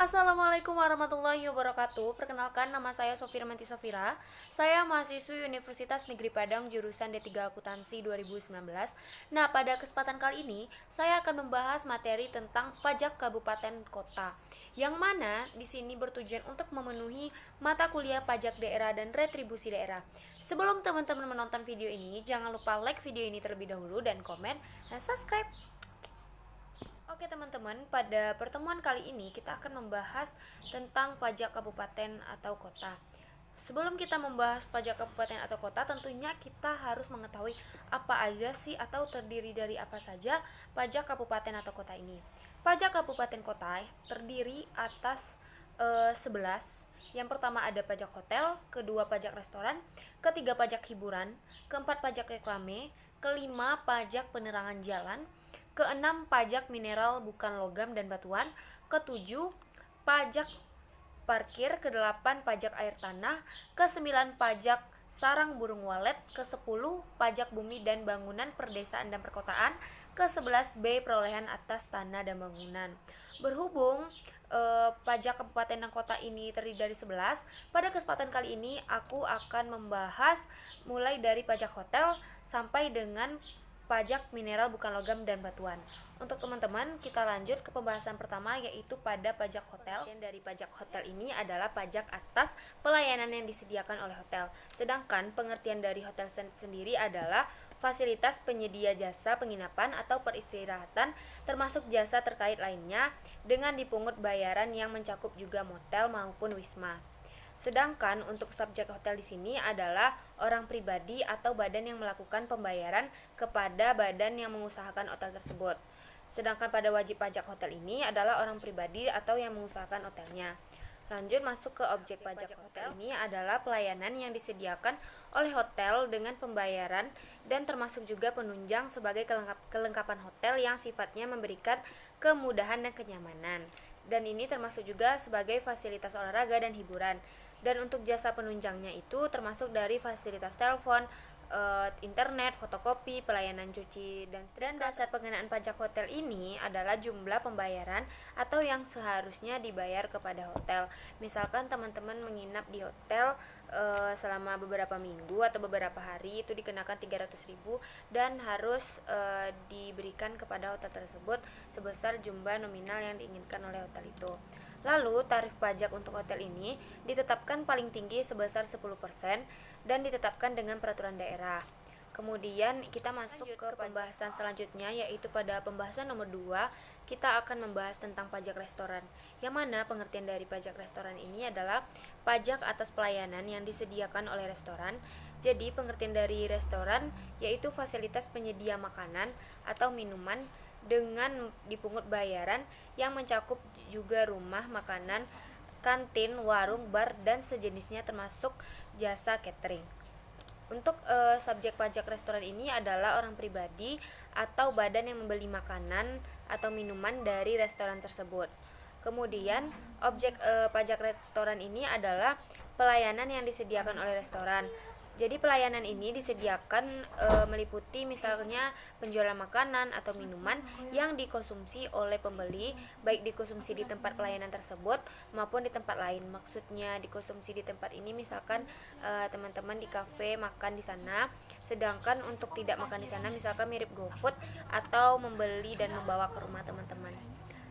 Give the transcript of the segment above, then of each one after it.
Assalamualaikum warahmatullahi wabarakatuh. Perkenalkan, nama saya Sofirmanti Safira. Saya mahasiswi Universitas Negeri Padang jurusan D3 Akuntansi 2019. Nah, pada kesempatan kali ini saya akan membahas materi tentang pajak kabupaten kota. Yang mana di sini bertujuan untuk memenuhi mata kuliah pajak daerah dan retribusi daerah. Sebelum teman-teman menonton video ini, jangan lupa like video ini terlebih dahulu dan komen dan subscribe. Oke teman-teman, pada pertemuan kali ini kita akan membahas tentang pajak kabupaten atau kota. Sebelum kita membahas pajak kabupaten atau kota, tentunya kita harus mengetahui apa aja sih atau terdiri dari apa saja pajak kabupaten atau kota ini. Pajak kabupaten kota terdiri atas 11. Yang pertama ada pajak hotel, kedua pajak restoran, ketiga pajak hiburan, keempat pajak reklame, kelima pajak penerangan jalan, keenam pajak mineral bukan logam dan batuan, ketujuh pajak parkir, kedelapan pajak air tanah, kesembilan pajak sarang burung walet, ke-10 pajak bumi dan bangunan perdesaan dan perkotaan, ke-11 B perolehan atas tanah dan bangunan. Berhubung pajak kabupaten dan kota ini terdiri dari 11, pada kesempatan kali ini aku akan membahas mulai dari pajak hotel sampai dengan pajak mineral bukan logam dan batuan. Untuk teman-teman, kita lanjut ke pembahasan pertama, yaitu pada pajak hotel. Yang dari pajak hotel ini adalah pajak atas pelayanan yang disediakan oleh hotel. Sedangkan pengertian dari hotel sendiri adalah fasilitas penyedia jasa penginapan atau peristirahatan, termasuk jasa terkait lainnya, dengan dipungut bayaran yang mencakup juga motel maupun wisma. Sedangkan untuk subjek hotel di sini adalah orang pribadi atau badan yang melakukan pembayaran kepada badan yang mengusahakan hotel tersebut. Sedangkan pada wajib pajak hotel ini adalah orang pribadi atau yang mengusahakan hotelnya. Lanjut masuk ke objek pajak hotel. Ini adalah pelayanan yang disediakan oleh hotel dengan pembayaran dan termasuk juga penunjang sebagai kelengkapan hotel yang sifatnya memberikan kemudahan dan kenyamanan. Dan ini termasuk juga sebagai fasilitas olahraga dan hiburan. Dan untuk jasa penunjangnya itu termasuk dari fasilitas telepon, internet, fotokopi, pelayanan cuci, dan dasar pengenaan pajak hotel ini adalah jumlah pembayaran atau yang seharusnya dibayar kepada hotel. Misalkan teman-teman menginap di hotel selama beberapa minggu atau beberapa hari, itu dikenakan 300.000 dan harus diberikan kepada hotel tersebut sebesar jumlah nominal yang diinginkan oleh hotel itu. Lalu, tarif pajak untuk hotel ini ditetapkan paling tinggi sebesar 10% dan ditetapkan dengan peraturan daerah. Kemudian kita masuk ke pembahasan selanjutnya, yaitu pada pembahasan nomor 2 kita akan membahas tentang pajak restoran. Yang mana pengertian dari pajak restoran ini adalah pajak atas pelayanan yang disediakan oleh restoran. Jadi pengertian dari restoran yaitu fasilitas penyedia makanan atau minuman dengan dipungut bayaran yang mencakup juga rumah makanan, kantin, warung, bar, dan sejenisnya termasuk jasa catering. Untuk subjek pajak restoran ini adalah orang pribadi atau badan yang membeli makanan atau minuman dari restoran tersebut. Kemudian objek pajak restoran ini adalah pelayanan yang disediakan oleh restoran. Jadi pelayanan ini disediakan meliputi misalnya penjualan makanan atau minuman yang dikonsumsi oleh pembeli, baik dikonsumsi di tempat pelayanan tersebut maupun di tempat lain. Maksudnya dikonsumsi di tempat ini misalkan teman-teman di kafe makan di sana, sedangkan untuk tidak makan di sana misalkan mirip GoFood atau membeli dan membawa ke rumah teman-teman.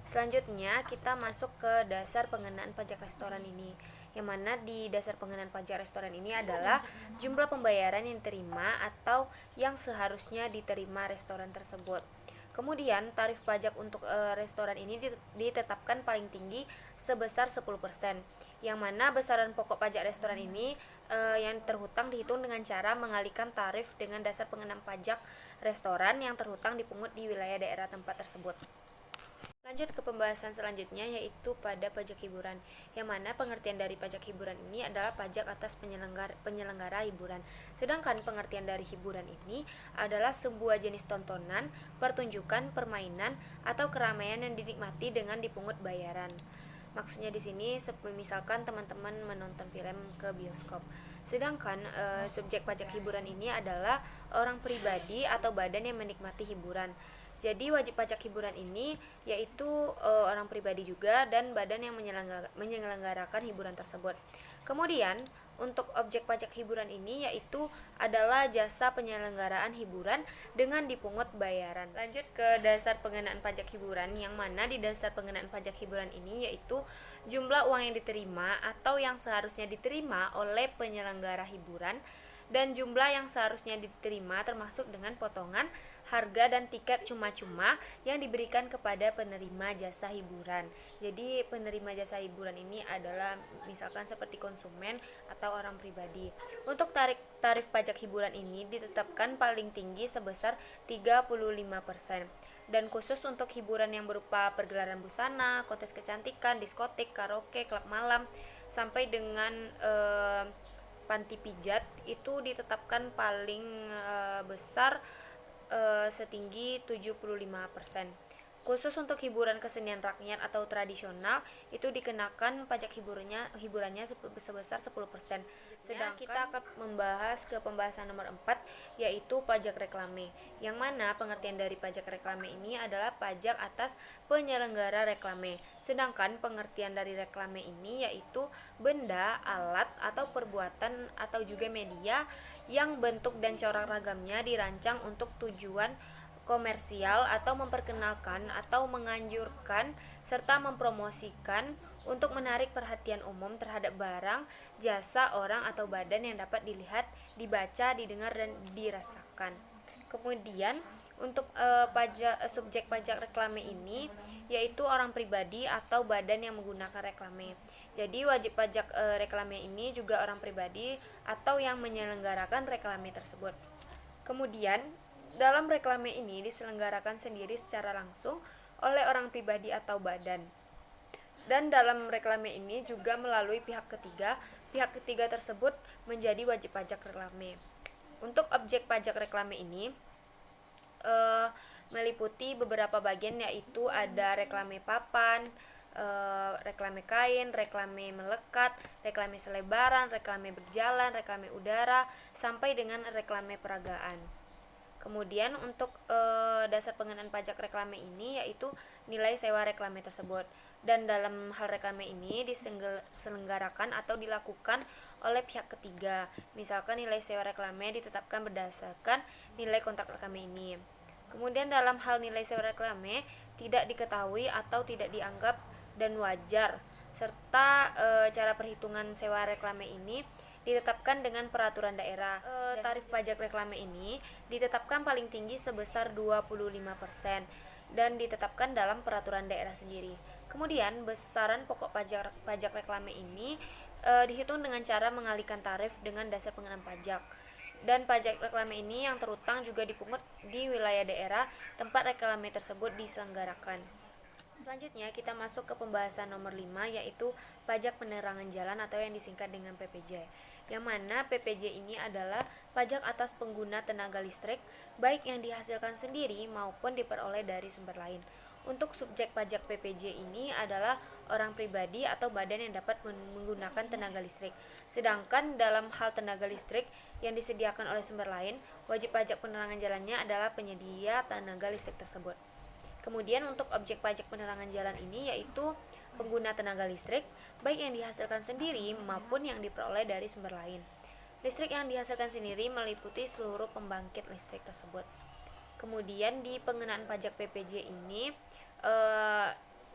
Selanjutnya kita masuk ke dasar pengenaan pajak restoran ini, yang mana di dasar pengenaan pajak restoran ini adalah jumlah pembayaran yang diterima atau yang seharusnya diterima restoran tersebut. Kemudian tarif pajak untuk restoran ini ditetapkan paling tinggi sebesar 10%, yang mana besaran pokok pajak restoran ini yang terhutang dihitung dengan cara mengalihkan tarif dengan dasar pengenaan pajak restoran yang terhutang dipungut di wilayah daerah tempat tersebut. Lanjut ke pembahasan selanjutnya, yaitu pada pajak hiburan, yang mana pengertian dari pajak hiburan ini adalah pajak atas penyelenggara hiburan. Sedangkan pengertian dari hiburan ini adalah sebuah jenis tontonan, pertunjukan, permainan, atau keramaian yang dinikmati dengan dipungut bayaran. Maksudnya di sini misalkan teman-teman menonton film ke bioskop. Sedangkan subjek pajak hiburan ini adalah orang pribadi atau badan yang menikmati hiburan. Jadi wajib pajak hiburan ini yaitu orang pribadi juga dan badan yang menyelenggarakan hiburan tersebut. Kemudian untuk objek pajak hiburan ini yaitu adalah jasa penyelenggaraan hiburan dengan dipungut bayaran. Lanjut ke dasar pengenaan pajak hiburan, yang mana di dasar pengenaan pajak hiburan ini yaitu jumlah uang yang diterima atau yang seharusnya diterima oleh penyelenggara hiburan dan jumlah yang seharusnya diterima termasuk dengan potongan harga dan tiket cuma-cuma yang diberikan kepada penerima jasa hiburan. Jadi penerima jasa hiburan ini adalah misalkan seperti konsumen atau orang pribadi. Untuk tarif pajak hiburan ini ditetapkan paling tinggi sebesar 35%. Dan khusus untuk hiburan yang berupa pergelaran busana, kontes kecantikan, diskotik, karaoke, klub malam, sampai dengan panti pijat itu ditetapkan paling besar setinggi 75%. Khusus untuk hiburan kesenian rakyat atau tradisional itu dikenakan pajak hiburannya sebesar 10%. Sedang kita akan membahas ke pembahasan nomor 4 yaitu pajak reklame. Yang mana pengertian dari pajak reklame ini adalah pajak atas penyelenggara reklame. Sedangkan pengertian dari reklame ini yaitu benda, alat atau perbuatan atau juga media yang bentuk dan corak ragamnya dirancang untuk tujuan komersial atau memperkenalkan atau menganjurkan serta mempromosikan untuk menarik perhatian umum terhadap barang, jasa, orang atau badan yang dapat dilihat, dibaca, didengar dan dirasakan. Kemudian untuk subjek pajak reklame ini yaitu orang pribadi atau badan yang menggunakan reklame. Jadi wajib pajak reklame ini juga orang pribadi atau yang menyelenggarakan reklame tersebut. Kemudian dalam reklame ini diselenggarakan sendiri secara langsung oleh orang pribadi atau badan. Dan dalam reklame ini juga melalui pihak ketiga tersebut menjadi wajib pajak reklame. Untuk objek pajak reklame ini meliputi beberapa bagian yaitu ada reklame papan, reklame kain, reklame melekat, reklame selebaran, reklame berjalan, reklame udara, sampai dengan reklame peragaan. Kemudian untuk dasar pengenaan pajak reklame ini yaitu nilai sewa reklame tersebut. Dan dalam hal reklame ini diselenggarakan atau dilakukan oleh pihak ketiga. Misalkan nilai sewa reklame ditetapkan berdasarkan nilai kontrak reklame ini. Kemudian dalam hal nilai sewa reklame tidak diketahui atau tidak dianggap dan wajar, serta cara perhitungan sewa reklame ini ditetapkan dengan peraturan daerah. Tarif pajak reklame ini ditetapkan paling tinggi sebesar 25% dan ditetapkan dalam peraturan daerah sendiri. Kemudian besaran pokok pajak reklame ini dihitung dengan cara mengalihkan tarif dengan dasar pengenaan pajak. Dan pajak reklame ini yang terutang juga dipungut di wilayah daerah tempat reklame tersebut diselenggarakan. Selanjutnya kita masuk ke pembahasan nomor 5 yaitu pajak penerangan jalan atau yang disingkat dengan PPJ. Yang mana PPJ ini adalah pajak atas pengguna tenaga listrik baik yang dihasilkan sendiri maupun diperoleh dari sumber lain. Untuk subjek pajak PPJ ini adalah orang pribadi atau badan yang dapat menggunakan tenaga listrik. Sedangkan dalam hal tenaga listrik yang disediakan oleh sumber lain, wajib pajak penerangan jalannya adalah penyedia tenaga listrik tersebut. Kemudian untuk objek pajak penerangan jalan ini yaitu pengguna tenaga listrik baik yang dihasilkan sendiri maupun yang diperoleh dari sumber lain. Listrik yang dihasilkan sendiri meliputi seluruh pembangkit listrik tersebut. Kemudian di pengenaan pajak PPJ ini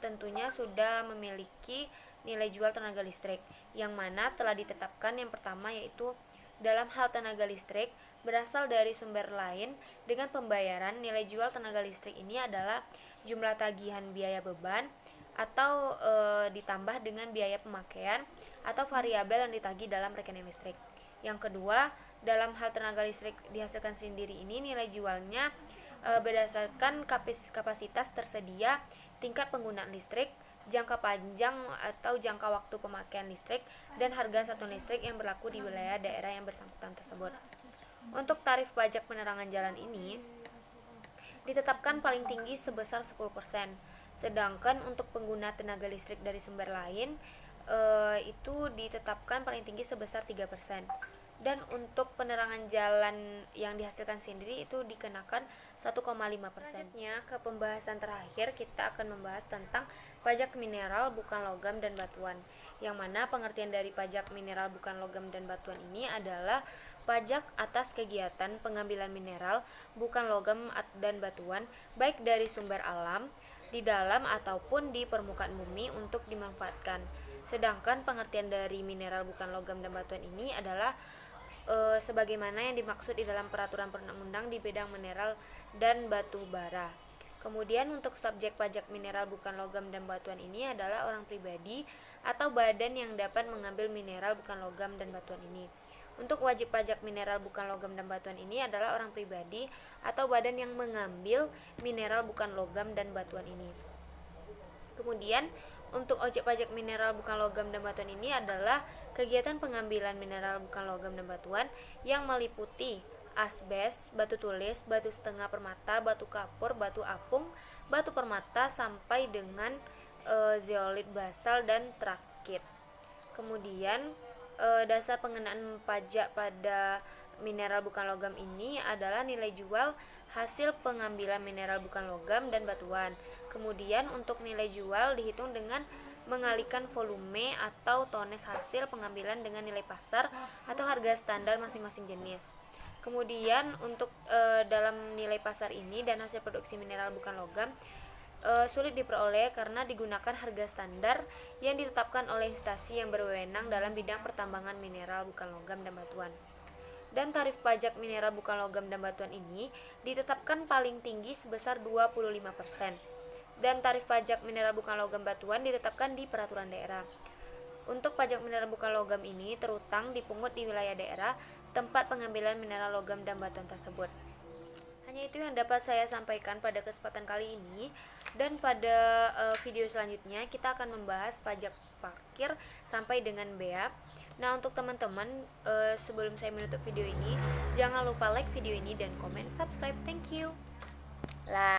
tentunya sudah memiliki nilai jual tenaga listrik yang mana telah ditetapkan. Yang pertama yaitu dalam hal tenaga listrik berasal dari sumber lain dengan pembayaran nilai jual tenaga listrik ini adalah jumlah tagihan biaya beban atau ditambah dengan biaya pemakaian atau variabel yang ditagih dalam rekening listrik. Yang kedua, dalam hal tenaga listrik dihasilkan sendiri ini nilai jualnya berdasarkan kapasitas tersedia, tingkat penggunaan listrik, jangka panjang atau jangka waktu pemakaian listrik, dan harga satuan listrik yang berlaku di wilayah daerah yang bersangkutan tersebut. Untuk tarif pajak penerangan jalan ini ditetapkan paling tinggi sebesar 10%, sedangkan untuk pengguna tenaga listrik dari sumber lain itu ditetapkan paling tinggi sebesar 3%. Dan untuk penerangan jalan yang dihasilkan sendiri itu dikenakan 1,5%. Selanjutnya ke pembahasan terakhir, kita akan membahas tentang pajak mineral bukan logam dan batuan, yang mana pengertian dari pajak mineral bukan logam dan batuan ini adalah pajak atas kegiatan pengambilan mineral bukan logam dan batuan baik dari sumber alam, di dalam ataupun di permukaan bumi untuk dimanfaatkan. Sedangkan pengertian dari mineral bukan logam dan batuan ini adalah sebagaimana yang dimaksud di dalam peraturan perundang-undang di bidang mineral dan batu bara. Kemudian untuk subjek pajak mineral bukan logam dan batuan ini adalah orang pribadi atau badan yang dapat mengambil mineral bukan logam dan batuan ini. Untuk wajib pajak mineral bukan logam dan batuan ini adalah orang pribadi atau badan yang mengambil mineral bukan logam dan batuan ini. Kemudian untuk objek pajak mineral bukan logam dan batuan ini adalah kegiatan pengambilan mineral bukan logam dan batuan yang meliputi asbes, batu tulis, batu setengah permata, batu kapur, batu apung, batu permata sampai dengan zeolit basal dan trakit. Kemudian dasar pengenaan pajak pada mineral bukan logam ini adalah nilai jual hasil pengambilan mineral bukan logam dan batuan. Kemudian untuk nilai jual dihitung dengan mengalihkan volume atau tones hasil pengambilan dengan nilai pasar atau harga standar masing-masing jenis. Kemudian untuk dalam nilai pasar ini dan hasil produksi mineral bukan logam sulit diperoleh karena digunakan harga standar yang ditetapkan oleh instansi yang berwenang dalam bidang pertambangan mineral bukan logam dan batuan. Dan tarif pajak mineral bukan logam dan batuan ini ditetapkan paling tinggi sebesar 25%. Dan tarif pajak mineral bukan logam batuan ditetapkan di peraturan daerah. Untuk pajak mineral bukan logam ini terutang dipungut di wilayah daerah tempat pengambilan mineral logam dan batuan tersebut. Hanya itu yang dapat saya sampaikan pada kesempatan kali ini, dan pada video selanjutnya kita akan membahas pajak parkir sampai dengan bea. Nah, untuk teman-teman, sebelum saya menutup video ini, jangan lupa like video ini dan komen, subscribe. Thank you.